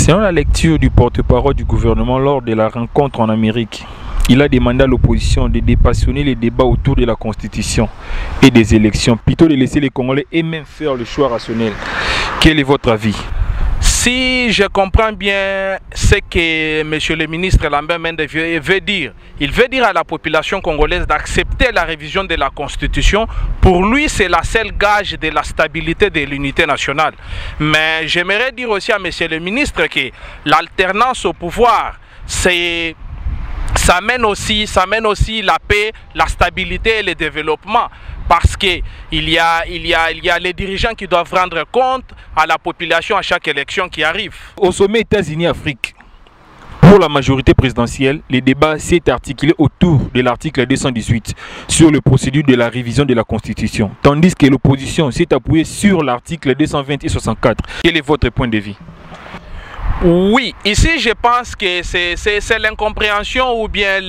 Selon la lecture du porte-parole du gouvernement lors de la rencontre en Amérique, il a demandé à l'opposition de dépassionner les débats autour de la Constitution et des élections, plutôt de laisser les Congolais eux-mêmes faire le choix rationnel. Quel est votre avis? Si je comprends bien ce que M. le ministre Lambert Mende veut dire, il veut dire à la population congolaise d'accepter la révision de la Constitution. Pour lui, c'est la seule gage de la stabilité de l'unité nationale. Mais j'aimerais dire aussi à M. le ministre que l'alternance au pouvoir, ça mène aussi la paix, la stabilité et le développement. Parce qu'il y a les dirigeants qui doivent rendre compte à la population à chaque élection qui arrive. Au sommet États-Unis-Afrique, pour la majorité présidentielle, le débat s'est articulé autour de l'article 218 sur le procédure de la révision de la Constitution, tandis que l'opposition s'est appuyée sur l'article 220 et 64. Quel est votre point de vue? Oui, ici je pense que c'est l'incompréhension ou bien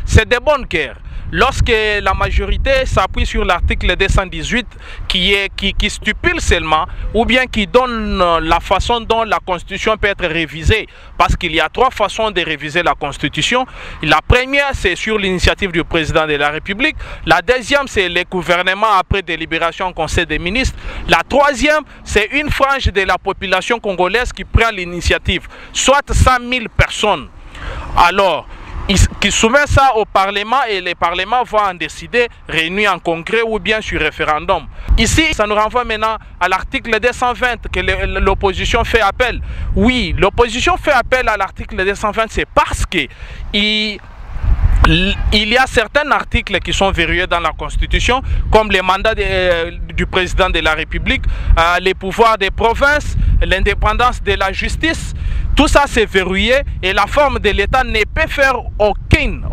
c'est des bonnes guerres. Lorsque la majorité s'appuie sur l'article 218 qui stipule seulement ou bien qui donne la façon dont la Constitution peut être révisée, parce qu'il y a trois façons de réviser la Constitution. La première, c'est sur l'initiative du président de la République. La deuxième, c'est le gouvernement après délibération au Conseil des ministres. La troisième, c'est une frange de la population congolaise qui prend l'initiative, soit 100 000 personnes. Alors, qui soumet ça au Parlement et le Parlement va en décider, réuni en congrès ou bien sur référendum. Ici, ça nous renvoie maintenant à l'article 220 que l'opposition fait appel. Oui, l'opposition fait appel à l'article 220, c'est parce que il y a certains articles qui sont verrouillés dans la Constitution, comme les mandats du président de la République, les pouvoirs des provinces, l'indépendance de la justice. Tout ça c'est verrouillé et la forme de l'État ne peut faire aucune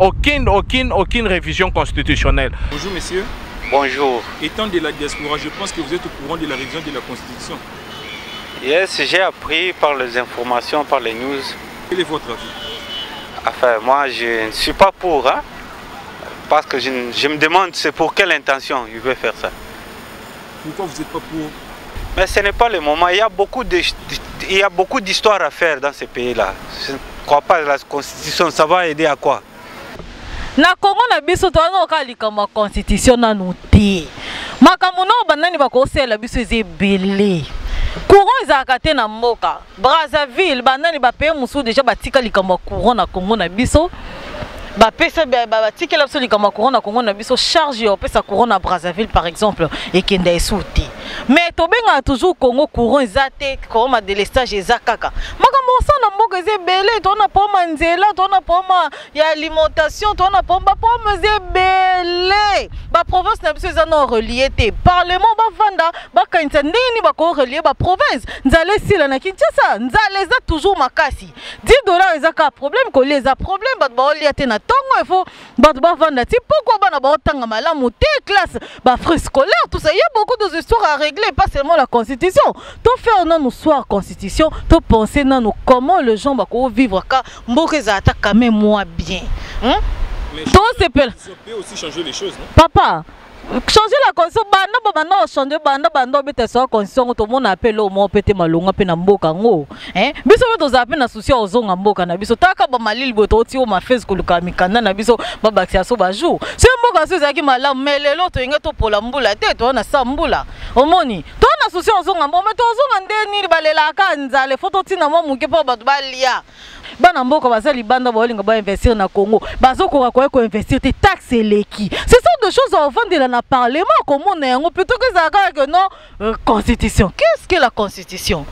révision constitutionnelle. Bonjour messieurs. Bonjour. Étant de la diaspora, je pense que vous êtes au courant de la révision de la Constitution. Yes, j'ai appris par les informations, par les news. Quel est votre avis? Enfin, moi je ne suis pas pour, hein, parce que je me demande c'est pour quelle intention il veut faire ça. Pourquoi vous n'êtes pas pour? Mais ce n'est pas le moment, il y a beaucoup d'histoires à faire dans ces pays-là. Je ne crois pas que la Constitution, ça va aider à quoi? Na Congo na biso to na okalika ma Constitution na nuti. Makambo na banani bakosela biso ezebele. Courant ezalaka te na mboka. Brazzaville banani bapaye musu déjà batika likambo courant na Congo na biso. Bapesa batikela biso likambo courant na Congo na biso charge yo pesa courant na Brazzaville par exemple et kenda esouti. Mais tobenga toujours Congo courant ezate comme ma délestage ezakaka. Makambo sana mboka ezebele to na poma nzela to na poma ya alimentation to na poma ezebele. Ba province na biso ezana relié te. Parlement ba vanda ba kanisa ndeni ba ko relié ba province. Nzale sila na Kinshasa, nzale za toujours makasi. $10 ezaka problème ko les a problème ba ba lié te na tongo il faut ba vanda ti pourquoi bana ba otanga malamu te classe ba frais scolaire tout ça il y a beaucoup d'histoires à régler pas seulement la Constitution. To faire non nous soir Constitution, to penser non nous comment les gens va vivre ka mboka za ta quand même moi bien. Hein? Donc c'est peut aussi changer les choses, non? Papa, changer la constitution, banda changer banda bete so constitution to mon appel au mo pete malonga pe na mboka ngo. Hein? Biso to za pe na souci ozonga mboka na biso taka ba malili boto ti o ma face ko luka mikanda na biso ba baksia so ba jour. Se mboka so za ki malamu melelo to inga to pola mbula te to na sambula. Omoni, to na souci ozonga mbo me to ozonga ndeni balela ka nzale foto ti na mo muke po ba balia. Bana mboka basali banda bolinga ba investir na Congo bazoko ko investir te taxe leki. C'est ça de choses à vendre dans le parlement comme on est plutôt que ça que non Constitution. Qu'est-ce que la Constitution?